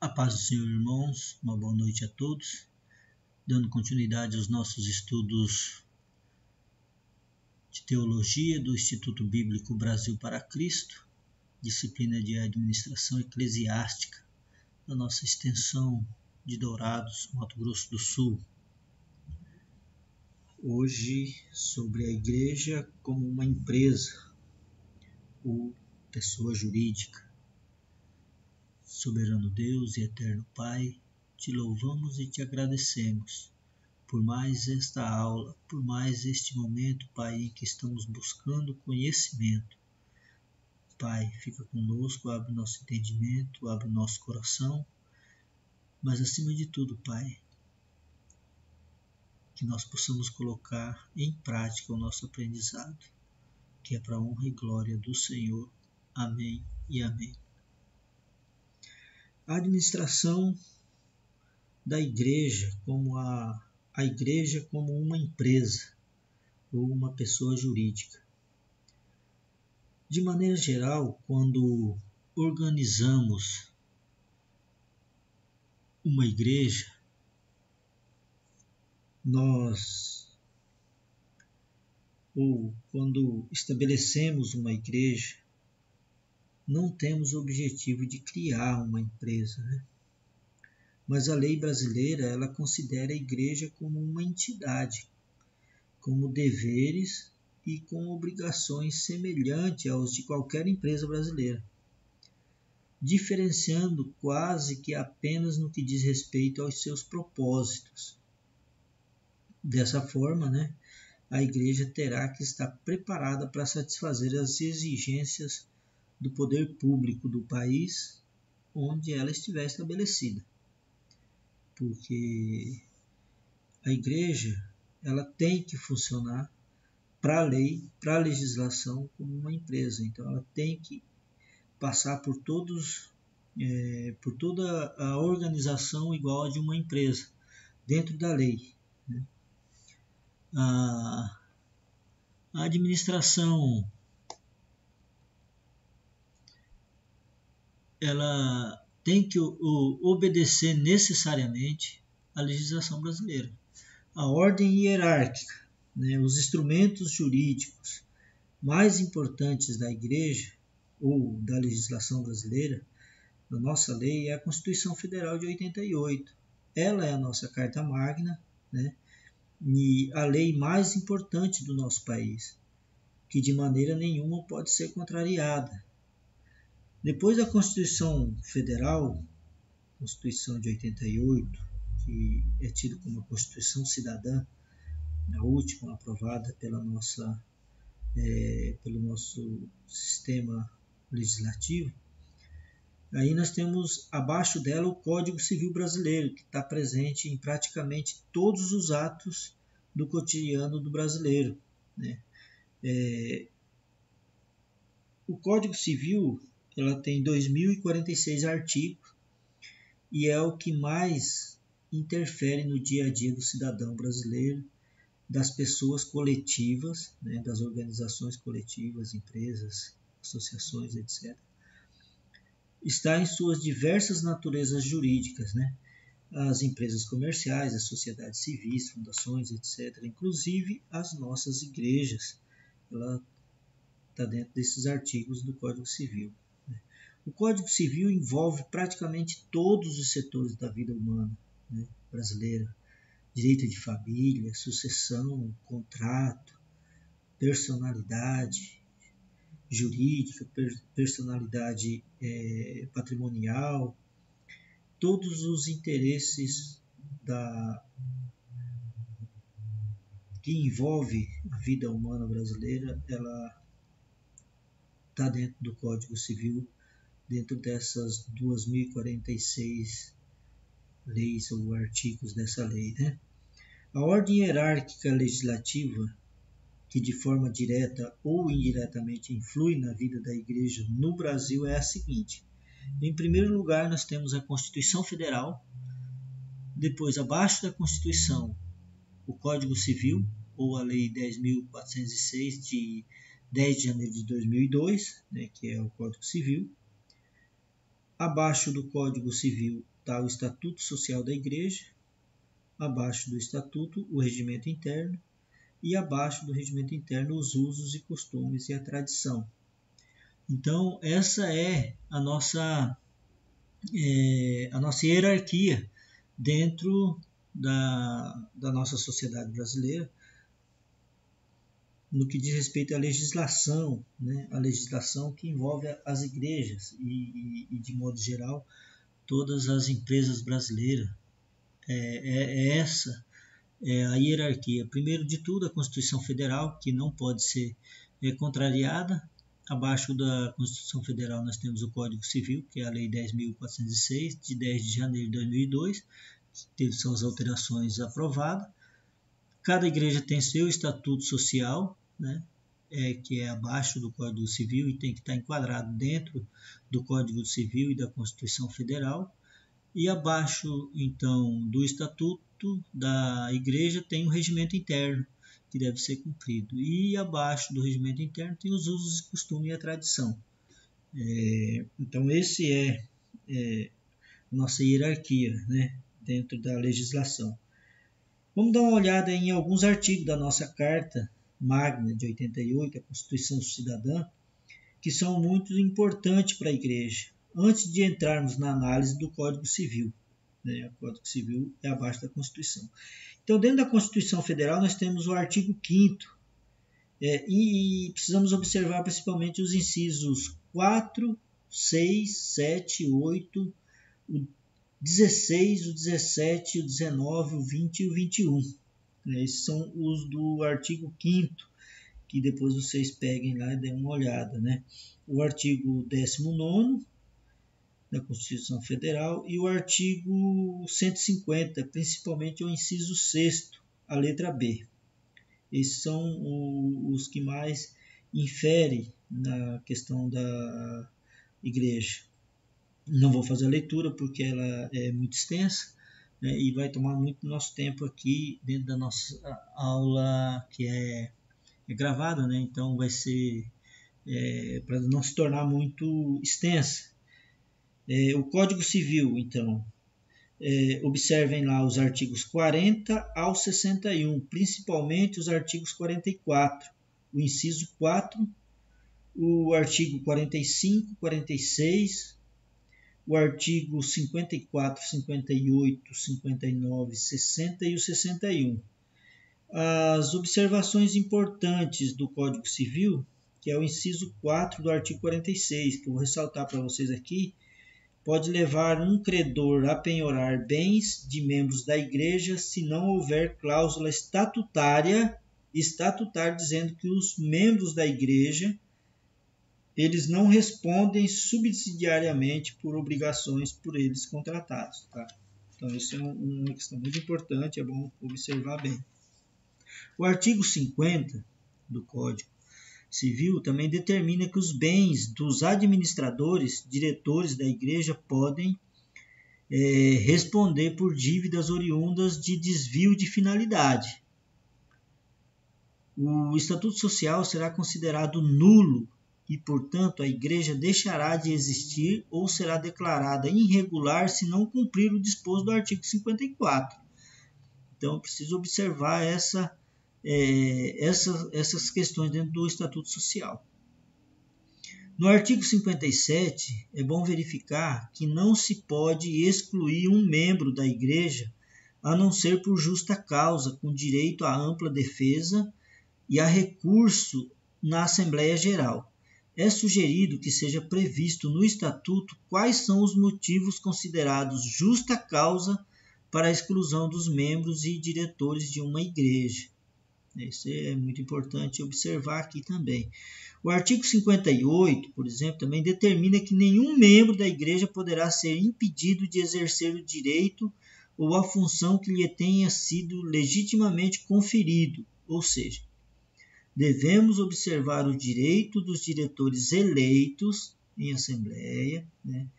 A paz do Senhor, irmãos, uma boa noite a todos. Dando continuidade aos nossos estudos de teologia do Instituto Bíblico Brasil para Cristo, disciplina de administração eclesiástica da nossa extensão de Dourados, Mato Grosso do Sul. Hoje, sobre a igreja como uma empresa ou pessoa jurídica. Soberano Deus e eterno Pai, te louvamos e te agradecemos por mais esta aula, por mais este momento, Pai, em que estamos buscando conhecimento. Pai, fica conosco, abre nosso entendimento, abre nosso coração, mas acima de tudo, Pai, que nós possamos colocar em prática o nosso aprendizado, que é para a honra e glória do Senhor. Amém e amém. A administração da igreja como a igreja como uma empresa ou uma pessoa jurídica. De maneira geral, quando organizamos uma igreja, quando estabelecemos uma igreja, não temos o objetivo de criar uma empresa, né? Mas a lei brasileira, ela considera a igreja como uma entidade, como deveres e com obrigações semelhantes aos de qualquer empresa brasileira, diferenciando quase que apenas no que diz respeito aos seus propósitos. Dessa forma, a igreja terá que estar preparada para satisfazer as exigências do poder público do país onde ela estiver estabelecida. Porque a igreja ela tem que funcionar para a lei, para a legislação, como uma empresa. Então, ela tem que passar por toda a organização igual a de uma empresa, dentro da lei. A administração ela tem que obedecer necessariamente à legislação brasileira. A ordem hierárquica, os instrumentos jurídicos mais importantes da igreja ou da legislação brasileira, na nossa lei, é a Constituição Federal de 88. Ela é a nossa carta magna, e a lei mais importante do nosso país, que de maneira nenhuma pode ser contrariada. Depois da Constituição Federal, Constituição de 88, que é tida como a Constituição Cidadã, a última aprovada pelo nosso sistema legislativo, aí nós temos abaixo dela o Código Civil Brasileiro, que está presente em praticamente todos os atos do cotidiano do brasileiro. O Código Civil ela tem 2.046 artigos e é o que mais interfere no dia a dia do cidadão brasileiro, das pessoas coletivas, das organizações coletivas, empresas, associações, etc. Está em suas diversas naturezas jurídicas, as empresas comerciais, as sociedades civis, fundações, etc. Inclusive as nossas igrejas, ela está dentro desses artigos do Código Civil. O Código Civil envolve praticamente todos os setores da vida humana brasileira. Direito de família, sucessão, contrato, personalidade jurídica, personalidade patrimonial, todos os interesses que envolve a vida humana brasileira, ela está dentro do Código Civil, dentro dessas 2.046 leis ou artigos dessa lei. A ordem hierárquica legislativa, que de forma direta ou indiretamente influi na vida da igreja no Brasil, é a seguinte. Em primeiro lugar, nós temos a Constituição Federal, depois, abaixo da Constituição, o Código Civil, ou a Lei 10.406, de 10 de janeiro de 2002, que é o Código Civil. Abaixo do Código Civil está o Estatuto Social da Igreja, abaixo do Estatuto o Regimento Interno e abaixo do Regimento Interno os usos e costumes e a tradição. Então, essa é a nossa hierarquia dentro da nossa sociedade brasileira, no que diz respeito à legislação, né? A legislação que envolve as igrejas e, de modo geral, todas as empresas brasileiras. Essa é a hierarquia. Primeiro de tudo, a Constituição Federal, que não pode ser contrariada. Abaixo da Constituição Federal nós temos o Código Civil, que é a Lei 10.406, de 10 de janeiro de 2002, que teve suas alterações aprovadas. Cada igreja tem seu estatuto social, né, que é abaixo do Código Civil e tem que estar enquadrado dentro do Código Civil e da Constituição Federal. E abaixo, então, do estatuto da igreja tem o regimento interno, que deve ser cumprido. E abaixo do regimento interno tem os usos e costumes e a tradição. Então, esse é nossa hierarquia, né, dentro da legislação. Vamos dar uma olhada em alguns artigos da nossa Carta Magna de 88, a Constituição Cidadã, que são muito importantes para a igreja, antes de entrarmos na análise do Código Civil. Né? O Código Civil é abaixo da Constituição. Então, dentro da Constituição Federal, nós temos o artigo 5º, e precisamos observar principalmente os incisos 4, 6, 7, 8, o 16, o 17, o 19, o 20 e o 21. Esses são os do artigo 5º, que depois vocês peguem lá e dêem uma olhada. Né? O artigo 19º da Constituição Federal e o artigo 150, principalmente o inciso 6º, a letra B. Esses são os que mais inferem na questão da igreja. Não vou fazer a leitura porque ela é muito extensa, né, e vai tomar muito nosso tempo aqui dentro da nossa aula que é gravada, né, então vai ser para não se tornar muito extensa. O Código Civil, então, observem lá os artigos 40 ao 61, principalmente os artigos 44, o inciso 4, o artigo 45, 46, o artigo 54, 58, 59, 60 e o 61. As observações importantes do Código Civil, que é o inciso 4 do artigo 46, que eu vou ressaltar para vocês aqui, pode levar um credor a penhorar bens de membros da igreja se não houver cláusula estatutária dizendo que os membros da igreja eles não respondem subsidiariamente por obrigações por eles contratados. Tá? Então, isso é uma questão muito importante, é bom observar bem. O artigo 50 do Código Civil também determina que os bens dos administradores, diretores da igreja, podem responder por dívidas oriundas de desvio de finalidade. O Estatuto Social será considerado nulo e, portanto, a igreja deixará de existir ou será declarada irregular se não cumprir o disposto do artigo 54. Então, preciso observar essas questões dentro do Estatuto Social. No artigo 57, é bom verificar que não se pode excluir um membro da igreja a não ser por justa causa, com direito à ampla defesa e a recurso na Assembleia Geral. É sugerido que seja previsto no Estatuto quais são os motivos considerados justa causa para a exclusão dos membros e diretores de uma igreja. Isso é muito importante observar aqui também. O artigo 58, por exemplo, também determina que nenhum membro da igreja poderá ser impedido de exercer o direito ou a função que lhe tenha sido legitimamente conferido, ou seja, devemos observar o direito dos diretores eleitos em assembleia, né,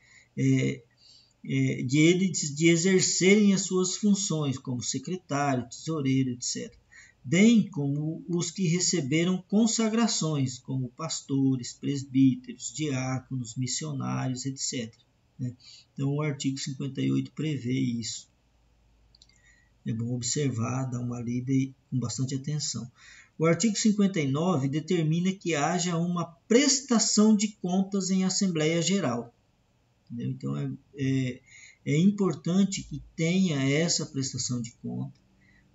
de exercerem as suas funções como secretário, tesoureiro, etc., bem como os que receberam consagrações, como pastores, presbíteros, diáconos, missionários, etc. né? Então o artigo 58 prevê isso. É bom observar, dar uma lida com bastante atenção. O artigo 59 determina que haja uma prestação de contas em Assembleia Geral. Entendeu? Então é importante que tenha essa prestação de contas,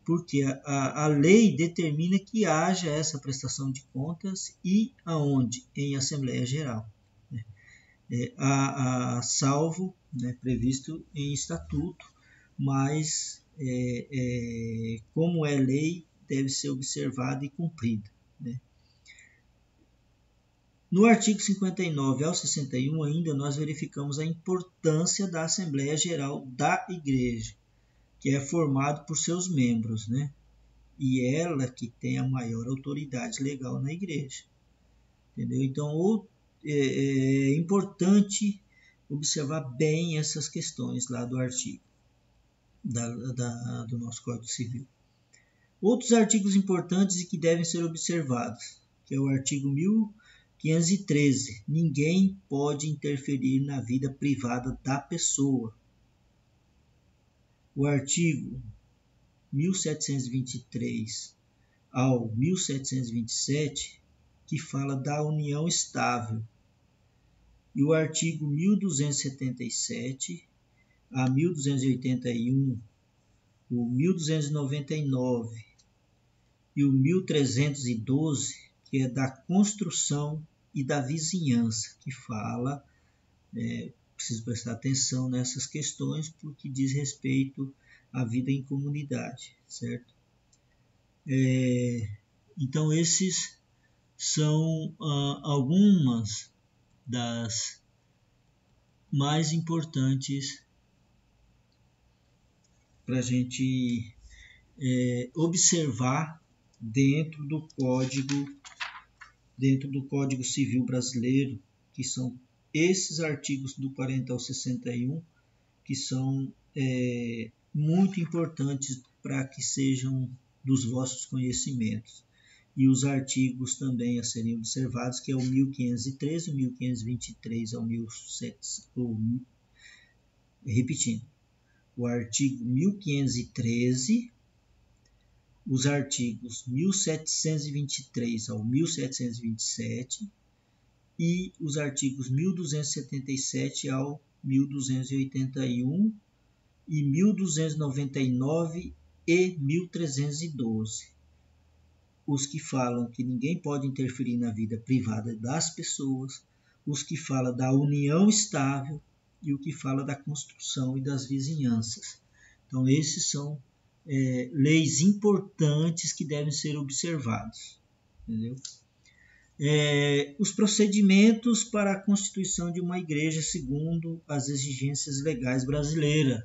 porque a lei determina que haja essa prestação de contas e aonde? Em Assembleia Geral. Né? Salvo, né, previsto em estatuto, mas como é lei, deve ser observada e cumprida. Né? No artigo 59 ao 61 ainda nós verificamos a importância da Assembleia Geral da Igreja, que é formado por seus membros, né? E ela que tem a maior autoridade legal na igreja. Entendeu? Então é importante observar bem essas questões lá do artigo do nosso Código Civil. Outros artigos importantes e que devem ser observados, que é o artigo 1513. Ninguém pode interferir na vida privada da pessoa. O artigo 1723 ao 1727, que fala da união estável. E o artigo 1277 a 1281, o 1299 e o 1312, que é da construção e da vizinhança, que fala, preciso prestar atenção nessas questões, porque diz respeito à vida em comunidade, certo? Então, esses são algumas das mais importantes para a gente observar dentro do Código Civil Brasileiro, que são esses artigos do 40 ao 61, que são muito importantes para que sejam dos vossos conhecimentos. E os artigos também a serem observados, que é o 1513, o 1523 ao 1700, repetindo, o artigo 1513, os artigos 1723 ao 1727 e os artigos 1277 ao 1281 e 1299 e 1312. Os que falam que ninguém pode interferir na vida privada das pessoas, os que falam da união estável e o que fala da construção e das vizinhanças. Então, esses são leis importantes que devem ser observados. Entendeu? Os procedimentos para a constituição de uma igreja segundo as exigências legais brasileiras.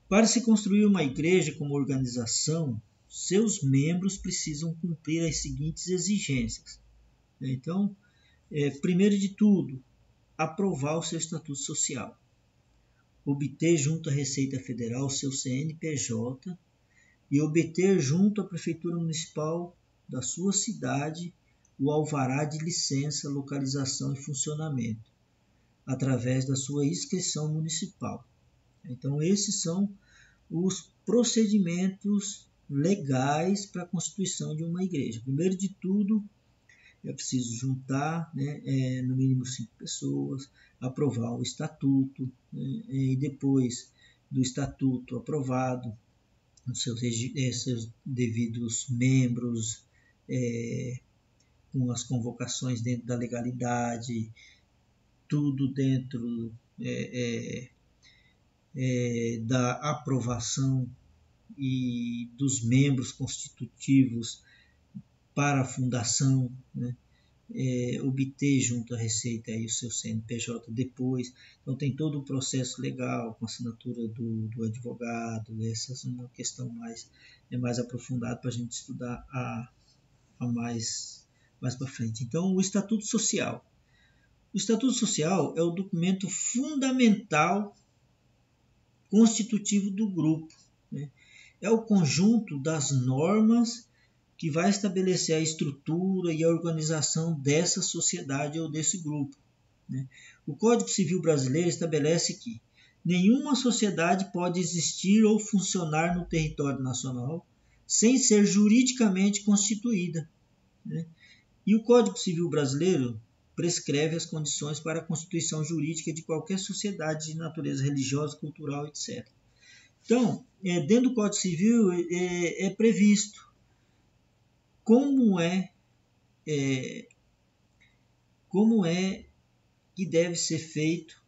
Para se construir uma igreja como organização, seus membros precisam cumprir as seguintes exigências. Então, primeiro de tudo, aprovar o seu estatuto social, obter junto à Receita Federal o seu CNPJ e obter junto à Prefeitura Municipal da sua cidade o alvará de licença, localização e funcionamento, através da sua inscrição municipal. Então, esses são os procedimentos legais para a constituição de uma igreja. Primeiro de tudo, é preciso juntar no mínimo 5 pessoas, aprovar o estatuto, e depois do estatuto aprovado, os seus devidos membros, com as convocações dentro da legalidade, tudo dentro da aprovação e dos membros constitutivos para a fundação, obter junto à Receita aí o seu CNPJ depois. Então tem todo o processo legal com assinatura do advogado. Essa é uma questão mais aprofundada para a gente estudar mais para frente. Então, o Estatuto Social. O Estatuto Social é o documento fundamental constitutivo do grupo. É o conjunto das normas que vai estabelecer a estrutura e a organização dessa sociedade ou desse grupo. né? O Código Civil brasileiro estabelece que nenhuma sociedade pode existir ou funcionar no território nacional sem ser juridicamente constituída, né? E o Código Civil brasileiro prescreve as condições para a constituição jurídica de qualquer sociedade de natureza religiosa, cultural, etc. Então, dentro do Código Civil é previsto como é que deve ser feito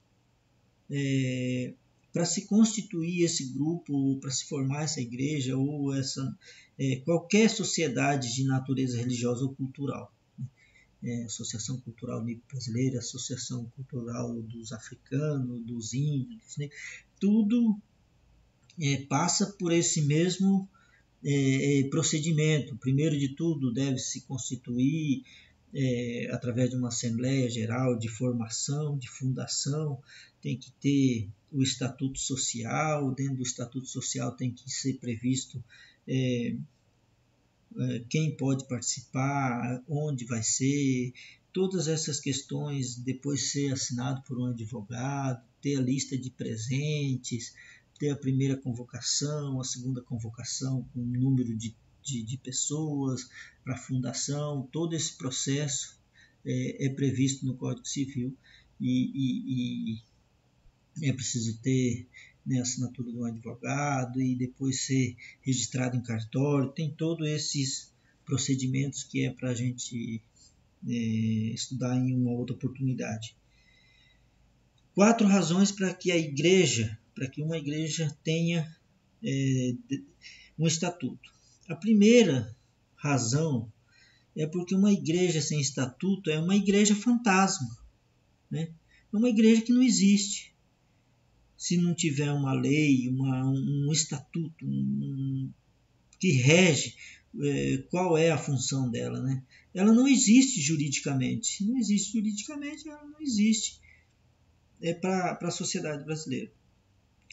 para se constituir esse grupo, ou para se formar essa igreja, ou qualquer sociedade de natureza religiosa ou cultural. Associação Cultural Brasileira, Associação Cultural dos Africanos, dos Índios, né? Tudo passa por esse mesmo procedimento. Primeiro de tudo, deve se constituir através de uma Assembleia Geral de formação, de fundação, tem que ter o Estatuto Social, dentro do Estatuto Social tem que ser previsto quem pode participar, onde vai ser, todas essas questões, depois ser assinado por um advogado, ter a lista de presentes, ter a primeira convocação, a segunda convocação com um número de pessoas para a fundação, todo esse processo é previsto no Código Civil e é preciso ter a assinatura de um advogado e depois ser registrado em cartório. Tem todos esses procedimentos que é para a gente estudar em uma outra oportunidade. 4 razões para que uma igreja tenha um estatuto. A primeira razão é porque uma igreja sem estatuto é uma igreja fantasma, né? É uma igreja que não existe. Se não tiver uma lei, um estatuto que rege qual é a função dela, né? Ela não existe juridicamente. Se não existe juridicamente, ela não existe para a sociedade brasileira,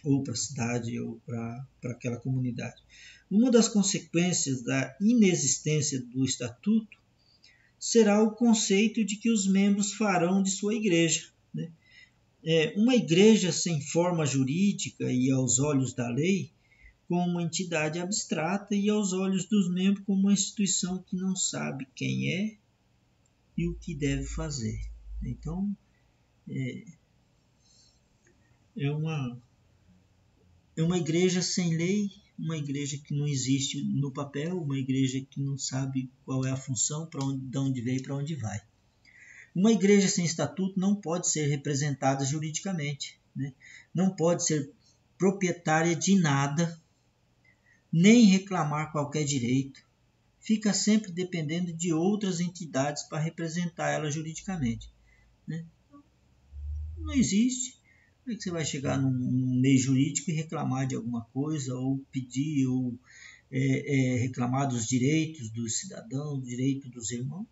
ou para a cidade, ou para aquela comunidade. Uma das consequências da inexistência do estatuto será o conceito de que os membros farão de sua igreja, né? Uma igreja sem forma jurídica e aos olhos da lei, como uma entidade abstrata e aos olhos dos membros como uma instituição que não sabe quem é e o que deve fazer. Então, é uma igreja sem lei, uma igreja que não existe no papel, uma igreja que não sabe qual é a função, de onde veio e para onde vai. Uma igreja sem estatuto não pode ser representada juridicamente, né? Não pode ser proprietária de nada, nem reclamar qualquer direito. Fica sempre dependendo de outras entidades para representar ela juridicamente, né? Não existe. Como é que você vai chegar num meio jurídico e reclamar de alguma coisa, ou pedir, ou reclamar dos direitos dos cidadãos, do direito dos irmãos?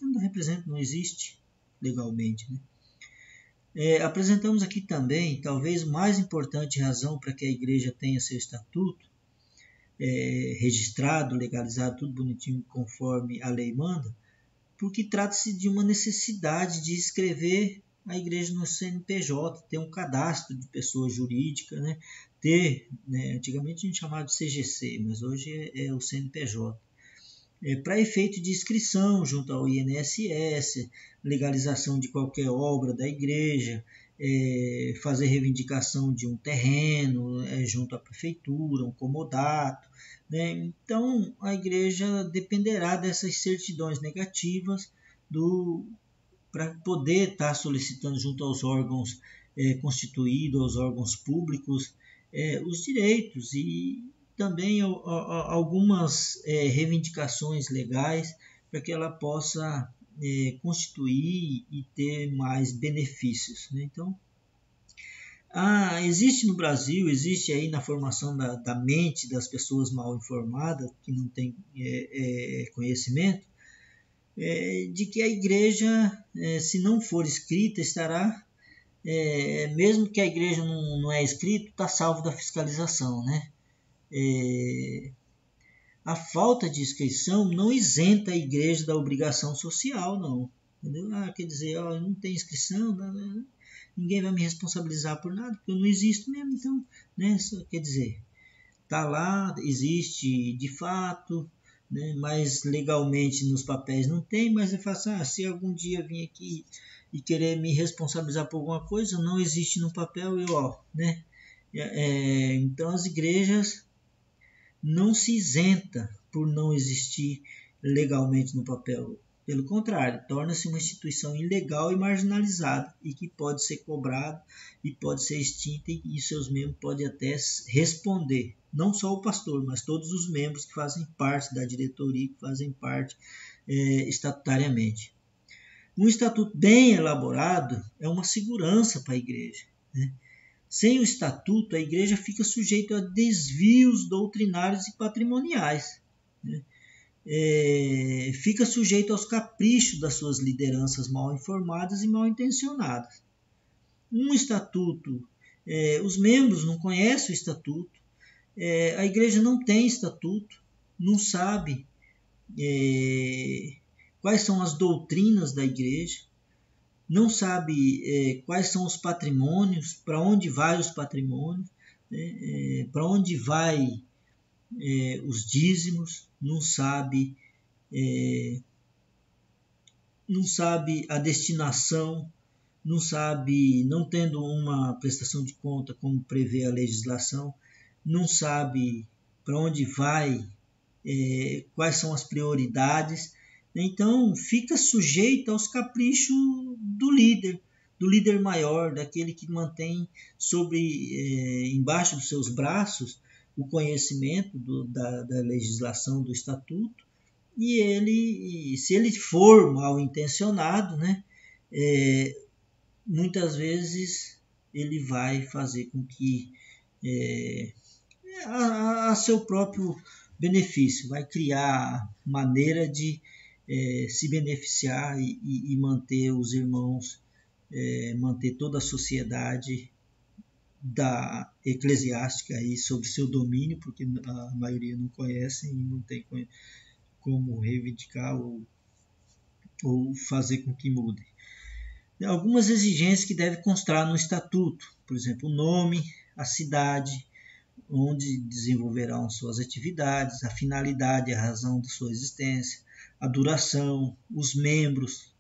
Não representa, não existe legalmente, né? Apresentamos aqui também, talvez mais importante razão para que a igreja tenha seu estatuto registrado, legalizado, tudo bonitinho conforme a lei manda, porque trata-se de uma necessidade de escrever a igreja no CNPJ, ter um cadastro de pessoa jurídica, né? Antigamente a gente chamava de CGC, mas hoje é o CNPJ. Para efeito de inscrição junto ao INSS, legalização de qualquer obra da igreja, fazer reivindicação de um terreno junto à prefeitura, um comodato, né? Então a igreja dependerá dessas certidões negativas para poder estar solicitando junto aos órgãos constituídos, aos órgãos públicos, os direitos e também algumas reivindicações legais para que ela possa constituir e ter mais benefícios, né? Então, existe no Brasil, existe aí na formação da mente das pessoas mal informadas, que não têm conhecimento, de que a igreja, se não for escrita, estará, mesmo que a igreja não é escrita, está salvo da fiscalização, né? A falta de inscrição não isenta a igreja da obrigação social, não. Entendeu? Quer dizer, eu não tenho inscrição, ninguém vai me responsabilizar por nada, porque eu não existo mesmo, então, né? Quer dizer, tá lá, existe de fato, né? Mas legalmente nos papéis não tem, mas eu faço, se algum dia vir aqui e querer me responsabilizar por alguma coisa, não existe no papel, né? Então as igrejas não se isenta por não existir legalmente no papel. Pelo contrário, torna-se uma instituição ilegal e marginalizada e que pode ser cobrada e pode ser extinta e seus membros podem até responder. Não só o pastor, mas todos os membros que fazem parte da diretoria, que fazem parte estatutariamente. Um estatuto bem elaborado é uma segurança para a igreja, né? Sem o estatuto, a igreja fica sujeita a desvios doutrinários e patrimoniais, né? Fica sujeito aos caprichos das suas lideranças mal informadas e mal intencionadas. Um estatuto, os membros não conhecem o estatuto, a igreja não tem estatuto, não sabe quais são as doutrinas da igreja, não sabe quais são os patrimônios, para onde vai os patrimônios, né? Para onde vai os dízimos, não sabe a destinação, não tendo uma prestação de conta como prevê a legislação, não sabe para onde vai, quais são as prioridades. Então fica sujeito aos caprichos do líder maior, daquele que mantém embaixo dos seus braços o conhecimento da legislação, do estatuto, e ele, se ele for mal intencionado, né, muitas vezes ele vai fazer com que a seu próprio benefício, vai criar maneira de se beneficiar e manter os irmãos, manter toda a sociedade da eclesiástica aí sob seu domínio, porque a maioria não conhece e não tem como reivindicar ou fazer com que mude. Algumas exigências que devem constar no estatuto, por exemplo, o nome, a cidade, onde desenvolverão suas atividades, a finalidade e a razão de sua existência, a duração, os membros,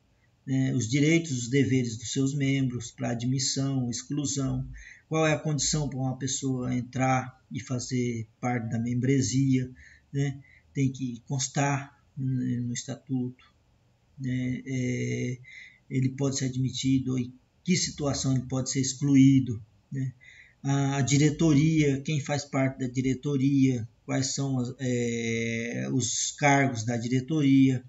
os direitos e os deveres dos seus membros para admissão, exclusão, qual é a condição para uma pessoa entrar e fazer parte da membresia, né? Tem que constar no estatuto, né? Ele pode ser admitido, em que situação ele pode ser excluído, né? A diretoria, quem faz parte da diretoria, quais são os cargos da diretoria,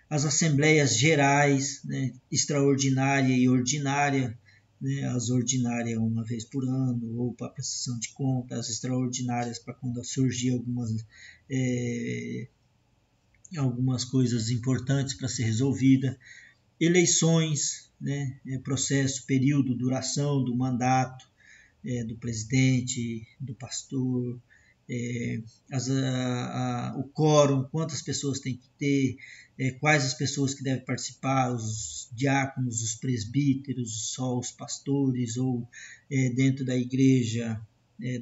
as assembleias gerais, né, extraordinária e ordinária, né, as ordinárias uma vez por ano, ou para prestação de contas, as extraordinárias para quando surgir algumas coisas importantes para ser resolvida, eleições, né, processo, período, duração do mandato do presidente, do pastor, o quórum, quantas pessoas tem que ter, quais as pessoas que devem participar, os diáconos, os presbíteros, só os pastores, ou dentro da igreja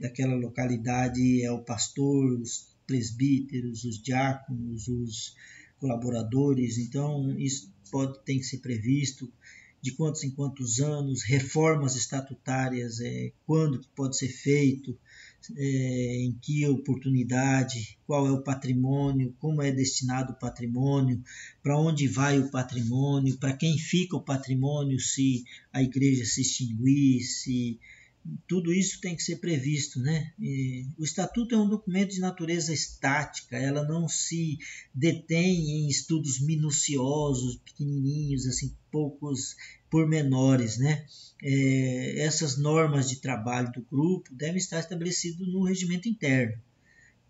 daquela localidade é o pastor, os presbíteros, os diáconos, os colaboradores. Então isso tem que ser previsto, de quantos em quantos anos, reformas estatutárias, quando que pode ser feito, em que oportunidade, qual é o patrimônio, como é destinado o patrimônio, para onde vai o patrimônio, para quem fica o patrimônio se a igreja se extinguir, tudo isso tem que ser previsto, né? O estatuto é um documento de natureza estática, ela não se detém em estudos minuciosos, pequenininhos, assim, poucos pormenores, né? Essas normas de trabalho do grupo devem estar estabelecidas no regimento interno.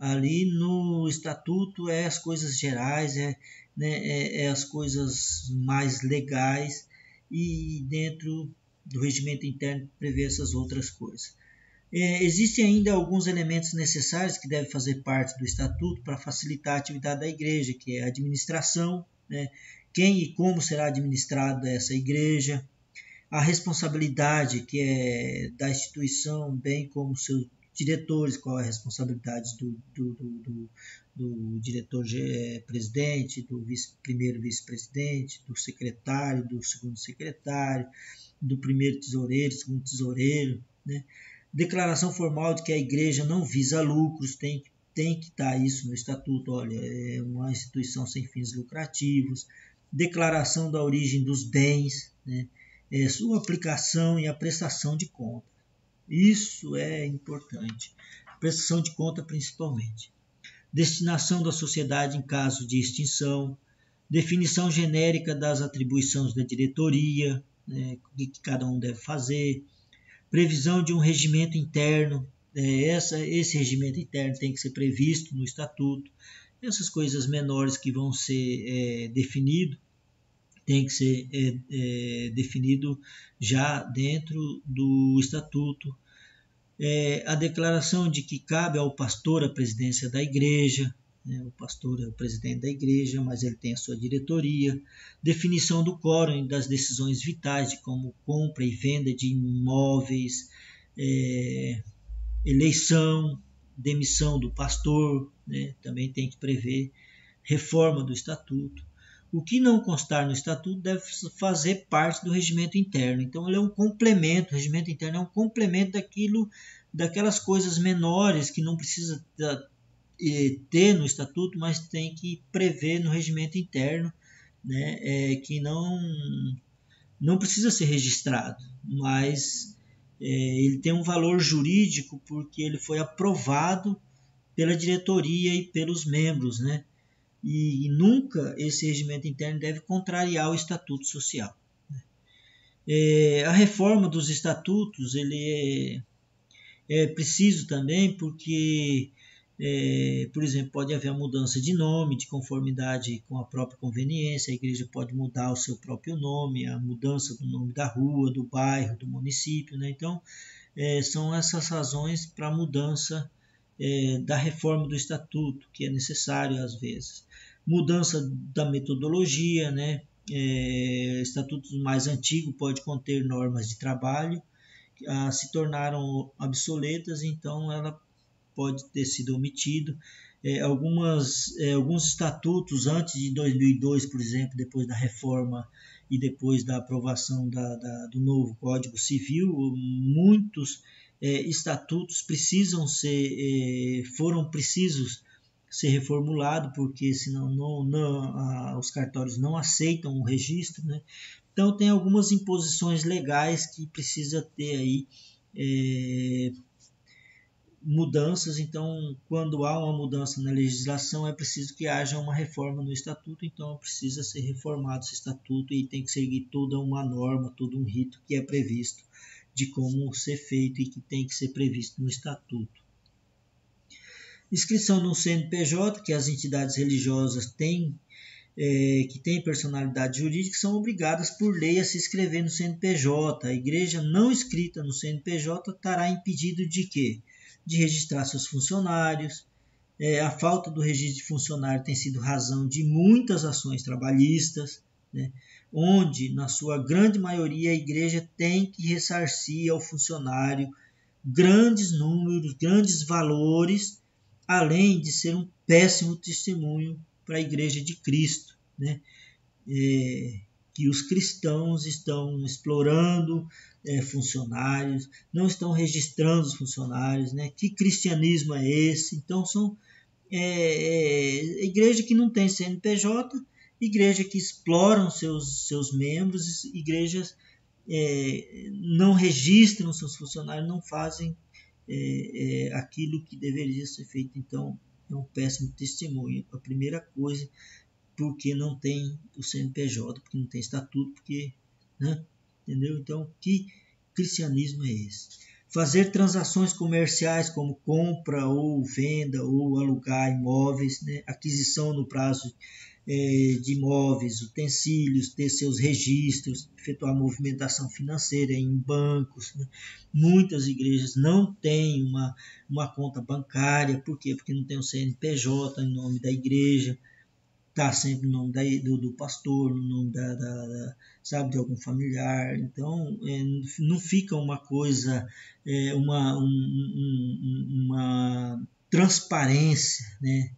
Ali no estatuto as coisas gerais, as coisas mais legais, e dentro do regimento interno prevê essas outras coisas. Existem ainda alguns elementos necessários que devem fazer parte do estatuto para facilitar a atividade da igreja, que é a administração, né, quem e como será administrada essa igreja, a responsabilidade que é da instituição, bem como seus diretores, qual é a responsabilidade do diretor-presidente, do primeiro vice-presidente, do secretário, do segundo secretário, do primeiro tesoureiro, segundo tesoureiro, né? Declaração formal de que a igreja não visa lucros, tem que estar isso no estatuto, olha, é uma instituição sem fins lucrativos. Declaração da origem dos bens, né? Sua aplicação e a prestação de conta. Isso é importante. Prestação de conta principalmente. Destinação da sociedade em caso de extinção. Definição genérica das atribuições da diretoria, né, o que cada um deve fazer. Previsão de um regimento interno. Esse regimento interno tem que ser previsto no estatuto. Essas coisas menores que vão ser definidas tem que ser definido já dentro do estatuto. A declaração de que cabe ao pastor a presidência da igreja, né? O pastor é o presidente da igreja, mas ele tem a sua diretoria. Definição do quórum das decisões vitais, de como compra e venda de imóveis, eleição, demissão do pastor, né? Também tem que prever reforma do estatuto. O que não constar no estatuto deve fazer parte do regimento interno. Então, ele é um complemento, o regimento interno é um complemento daquelas coisas menores que não precisa ter no estatuto, mas tem que prever no regimento interno, né? Que não precisa ser registrado, mas ele tem um valor jurídico porque ele foi aprovado pela diretoria e pelos membros, né? E nunca esse regimento interno deve contrariar o estatuto social. A reforma dos estatutos ele é preciso também porque, por exemplo, pode haver a mudança de nome de conformidade com a própria conveniência, a igreja pode mudar o seu próprio nome, a mudança do nome da rua, do bairro, do município, né? Então, são essas razões para a mudança da reforma do estatuto, que é necessário às vezes. Mudança da metodologia, né? Estatutos mais antigos pode conter normas de trabalho, se tornaram obsoletas, então ela pode ter sido omitido. Alguns estatutos antes de 2002, por exemplo, depois da reforma e depois da aprovação do novo Código Civil, muitos estatutos foram precisos ser reformulados, porque senão os cartórios não aceitam o registro, né? Então tem algumas imposições legais que precisa ter aí mudanças. Então, quando há uma mudança na legislação, é preciso que haja uma reforma no estatuto, então precisa ser reformado esse estatuto e tem que seguir toda uma norma, todo um rito que é previsto de como ser feito e que tem que ser previsto no estatuto. Inscrição no CNPJ, que as entidades religiosas têm, que têm personalidade jurídica, são obrigadas por lei a se inscrever no CNPJ. A igreja não inscrita no CNPJ estará impedido de quê? De registrar seus funcionários. A falta do registro de funcionário tem sido razão de muitas ações trabalhistas, né? Onde, na sua grande maioria, a igreja tem que ressarcir ao funcionário grandes números, grandes valores, além de ser um péssimo testemunho para a igreja de Cristo, né? Que os cristãos estão explorando funcionários, não estão registrando os funcionários, né? Que cristianismo é esse? Então são igreja que não tem CNPJ, igreja que exploram seus membros, igrejas não registram seus funcionários, não fazem aquilo que deveria ser feito. Então é um péssimo testemunho. A primeira coisa, porque não tem o CNPJ, porque não tem estatuto, porque, né? Entendeu? Então, que cristianismo é esse? Fazer transações comerciais como compra ou venda ou alugar imóveis, né? Aquisição no prazo de imóveis, utensílios, ter seus registros, efetuar movimentação financeira em bancos, né? Muitas igrejas não têm uma conta bancária, por quê? Porque não tem o CNPJ em nome da igreja. está sempre no nome do pastor, no nome sabe, de algum familiar. Então, não fica uma coisa, uma transparência, né?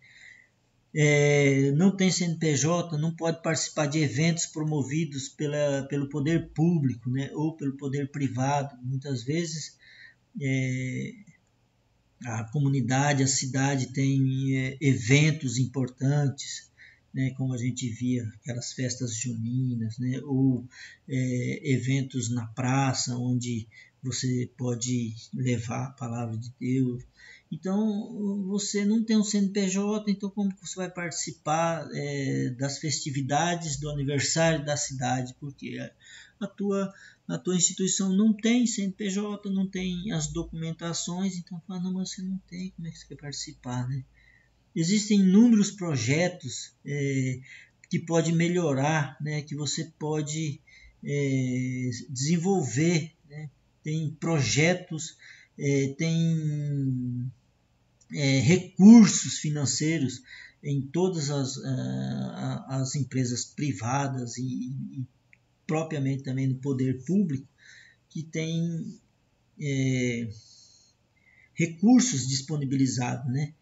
Não tem CNPJ, não pode participar de eventos promovidos pelo poder público, né? Ou pelo poder privado. Muitas vezes a comunidade, a cidade tem eventos importantes, né, como a gente via aquelas festas juninas, né, ou eventos na praça onde você pode levar a palavra de Deus. Então você não tem um CNPJ, então como você vai participar das festividades do aniversário da cidade? Porque a tua instituição não tem CNPJ, não tem as documentações, então fala, não, mas você não tem, como é que você quer participar, né? Existem inúmeros projetos que pode melhorar, né, que você pode desenvolver, né? Tem projetos, tem recursos financeiros em todas as empresas privadas e propriamente também no poder público, que tem recursos disponibilizados, né?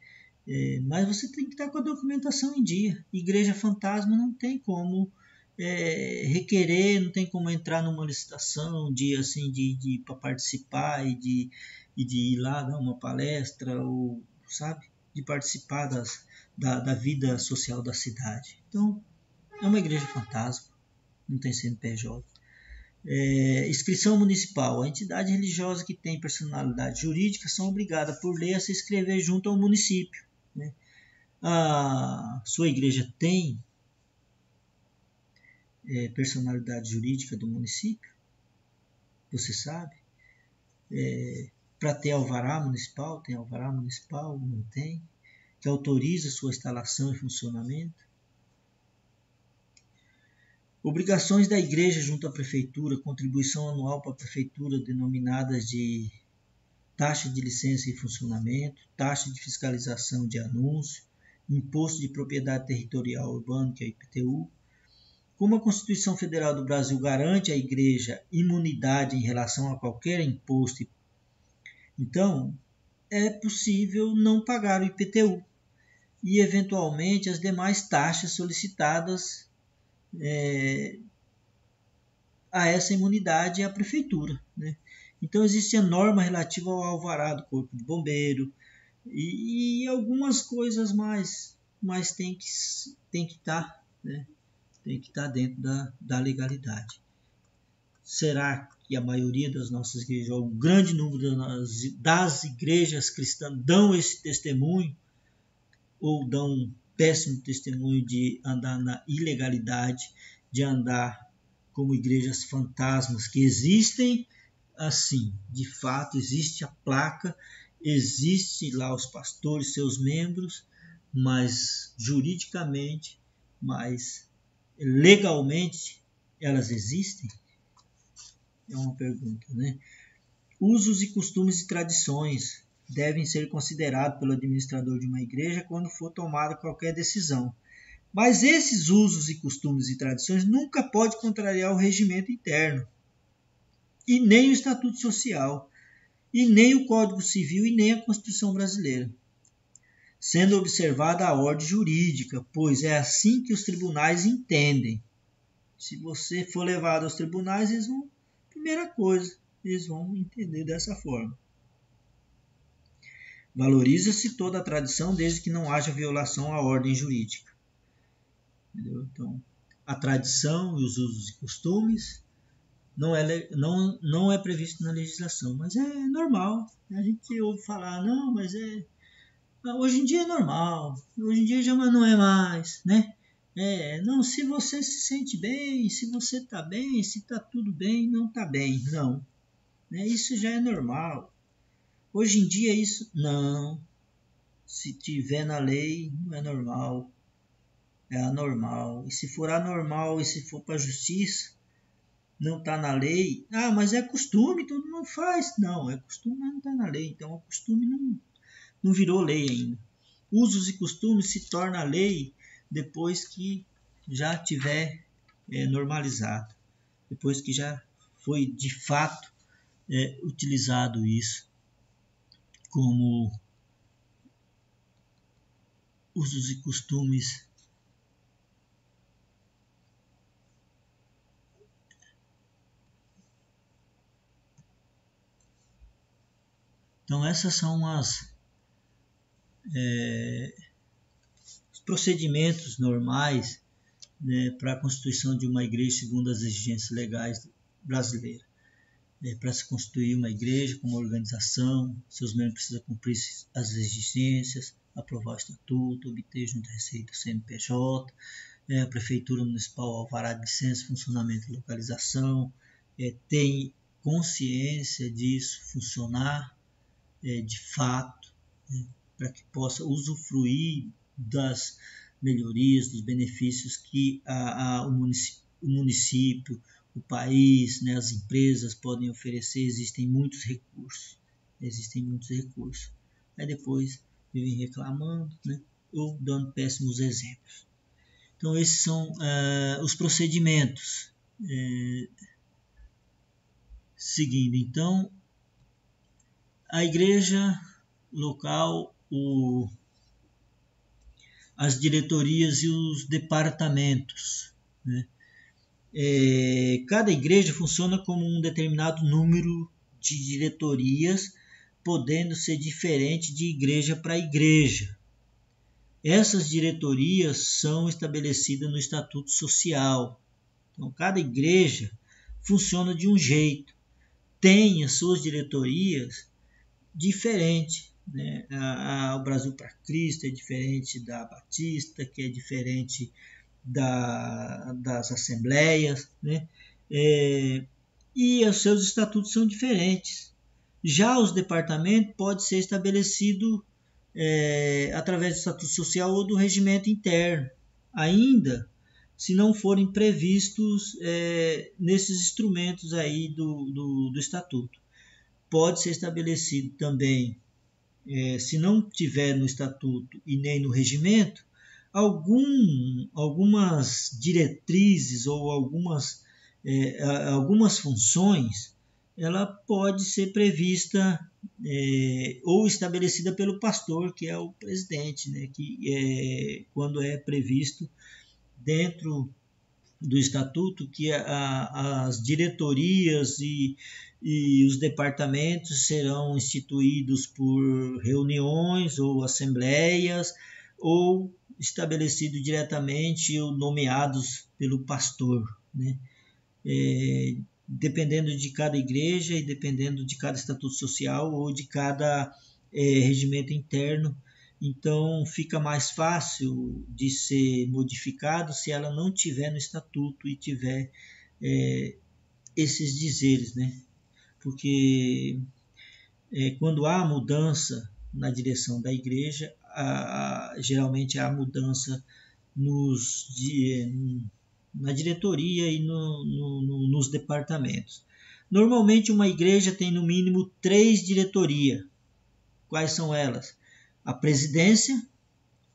Mas você tem que estar com a documentação em dia. Igreja fantasma não tem como requerer, não tem como entrar numa licitação assim, para participar e de ir lá dar uma palestra, ou, sabe, de participar da vida social da cidade. Então, é uma igreja fantasma, não tem CNPJ. Inscrição municipal. A entidade religiosa que tem personalidade jurídica são obrigadas por lei a se inscrever junto ao município, né? A sua igreja tem personalidade jurídica do município? Você sabe? Para ter alvará municipal, tem alvará municipal? Não tem? Que autoriza sua instalação e funcionamento? Obrigações da igreja junto à prefeitura, contribuição anual para a prefeitura denominadas de taxa de licença e funcionamento, taxa de fiscalização de anúncio, imposto de propriedade territorial urbana, que é IPTU. Como a Constituição Federal do Brasil garante à igreja imunidade em relação a qualquer imposto, então é possível não pagar o IPTU e eventualmente as demais taxas solicitadas a essa imunidade à prefeitura, né? Então existe a norma relativa ao alvará do Corpo de Bombeiro e algumas coisas mais, mas tem que estar, né? Tem que estar dentro da legalidade. Será que a maioria das nossas igrejas, ou um grande número das igrejas cristãs dão esse testemunho ou dão um péssimo testemunho de andar na ilegalidade, de andar como igrejas fantasmas que existem? Assim, de fato, existe a placa, existe lá os pastores, seus membros, mas juridicamente, mas legalmente, elas existem? É uma pergunta, né? Usos e costumes e tradições devem ser considerados pelo administrador de uma igreja quando for tomada qualquer decisão. Mas esses usos e costumes e tradições nunca podem contrariar o regimento interno, e nem o Estatuto Social, e nem o Código Civil, e nem a Constituição Brasileira, sendo observada a ordem jurídica, pois é assim que os tribunais entendem. Se você for levado aos tribunais, primeira coisa, eles vão entender dessa forma. Valoriza-se toda a tradição desde que não haja violação à ordem jurídica. Entendeu? Então, a tradição e os usos e costumes não é previsto na legislação, mas é normal. A gente ouve falar, não, mas hoje em dia é normal, hoje em dia já não é mais, né? Não, se você se sente bem, se você está bem, se está tudo bem, não está bem, não. Né? Isso já é normal. Hoje em dia isso, não. Se tiver na lei, não é normal. É anormal. E se for anormal e se for para a justiça, não está na lei. Ah, mas é costume, todo mundo faz. Não, é costume, mas não está na lei. Então o costume não virou lei ainda. Usos e costumes se torna lei depois que já tiver normalizado, depois que já foi de fato utilizado isso como usos e costumes Então, essas são os procedimentos normais, né, para a constituição de uma igreja segundo as exigências legais brasileiras. Para se constituir uma igreja como organização, seus membros precisam cumprir as exigências, aprovar o estatuto, obter junto à Receita o CNPJ, a Prefeitura Municipal alvará de licença, funcionamento e localização, tem consciência disso funcionar de fato, né, para que possa usufruir das melhorias, dos benefícios que o município, o país, né, as empresas podem oferecer. Existem muitos recursos. Aí depois vivem reclamando, né, ou dando péssimos exemplos. Então esses são os procedimentos. Seguindo, então, a igreja local, as diretorias e os departamentos, né? Cada igreja funciona como um determinado número de diretorias, podendo ser diferente de igreja para igreja. Essas diretorias são estabelecidas no Estatuto Social. Então, cada igreja funciona de um jeito, tem as suas diretorias diferentes. Né? O Brasil para Cristo é diferente da Batista, que é diferente das assembleias, né? E os seus estatutos são diferentes. Já os departamentos pode ser estabelecido através do estatuto social ou do regimento interno, ainda se não forem previstos nesses instrumentos aí do estatuto. Pode ser estabelecido também, se não tiver no estatuto e nem no regimento, algumas diretrizes ou algumas funções, ela pode ser prevista ou estabelecida pelo pastor, que é o presidente, né, que quando é previsto dentro do estatuto que as diretorias e os departamentos serão instituídos por reuniões ou assembleias ou estabelecidos diretamente ou nomeados pelo pastor, né? Dependendo de cada igreja e dependendo de cada estatuto social ou de cada regimento interno. Então fica mais fácil de ser modificado se ela não tiver no estatuto e tiver esses dizeres, né? Porque quando há mudança na direção da igreja, geralmente há mudança na diretoria e nos departamentos. Normalmente uma igreja tem no mínimo 3 diretorias. Quais são elas? A presidência,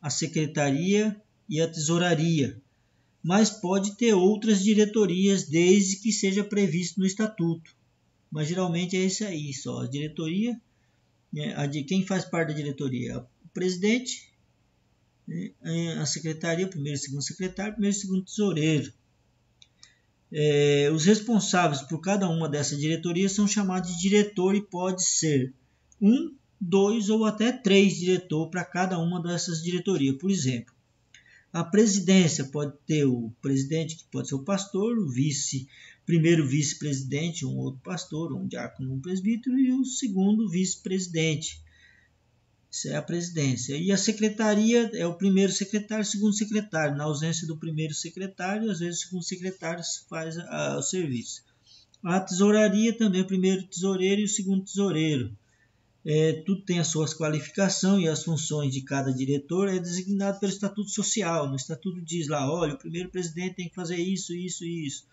a secretaria e a tesouraria. Mas pode ter outras diretorias desde que seja previsto no estatuto. Mas geralmente é isso aí só. A diretoria, quem faz parte da diretoria? O presidente, a secretaria, o primeiro e segundo secretário, o primeiro e segundo tesoureiro. Os responsáveis por cada uma dessas diretorias são chamados de diretor e pode ser 1, 2 ou até 3 diretores para cada uma dessas diretorias. Por exemplo, a presidência pode ter o presidente, que pode ser o pastor, o primeiro vice-presidente, um outro pastor, um diácono, um presbítero, e o segundo vice-presidente. Isso é a presidência. E a secretaria é o primeiro secretário, o segundo secretário. Na ausência do primeiro secretário, às vezes o segundo secretário faz o serviço. A tesouraria também é o primeiro tesoureiro e o segundo tesoureiro. Tudo tem as suas qualificações e as funções de cada diretor é designado pelo Estatuto Social. No Estatuto diz lá, olha, o primeiro presidente tem que fazer isso, isso e isso.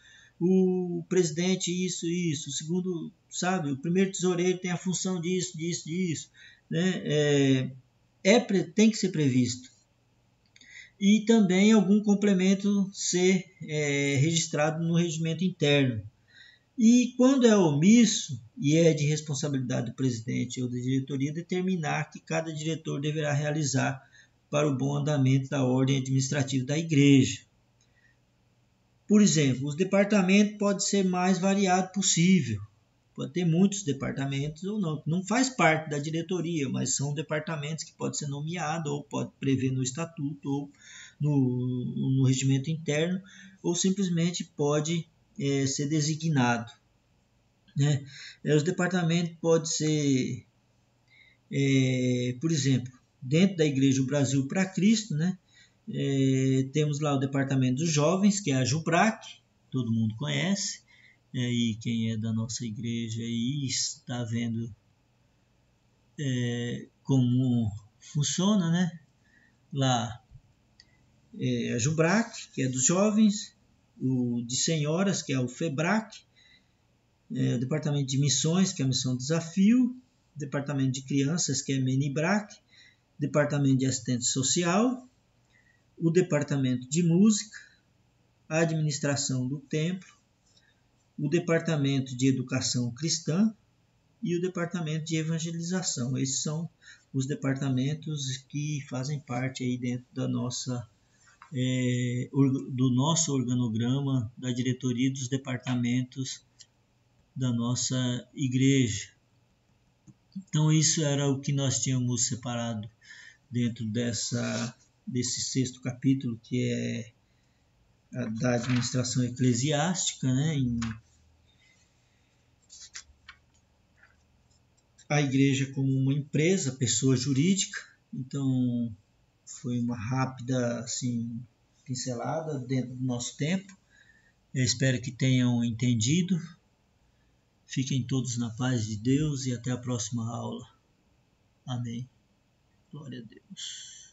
O presidente isso e isso. O segundo, sabe, o primeiro tesoureiro tem a função disso, disso, disso. Né? Tem que ser previsto. e também algum complemento ser registrado no regimento interno. E quando é omisso e é de responsabilidade do presidente ou da diretoria determinar que cada diretor deverá realizar para o bom andamento da ordem administrativa da igreja. Por exemplo, os departamentos podem ser mais variado possível. Pode ter muitos departamentos ou não. Não faz parte da diretoria, mas são departamentos que podem ser nomeados ou pode prever no estatuto ou no regimento interno, ou simplesmente pode ser designado. Né? Os departamentos podem ser, por exemplo, dentro da Igreja do Brasil para Cristo, né? Temos lá o departamento dos jovens, que é a JUBRAC, todo mundo conhece, e quem é da nossa igreja aí está vendo como funciona, né? Lá a JUBRAC, que é dos jovens, o de senhoras, que é o FEBRAC, o departamento de missões, que é a Missão Desafio, departamento de crianças, que é MENIBRAC, departamento de assistência social, o departamento de música, a administração do templo, o departamento de educação cristã e o departamento de evangelização. Esses são os departamentos que fazem parte aí dentro da nossa, do nosso organograma da diretoria dos departamentos da nossa igreja. Então isso era o que nós tínhamos separado dentro desse 6º capítulo, que é a da administração eclesiástica, né? A igreja como uma empresa, pessoa jurídica. Então foi uma rápida assim, pincelada dentro do nosso tempo. Eu espero que tenham entendido. Fiquem todos na paz de Deus e até a próxima aula. Amém. Glória a Deus.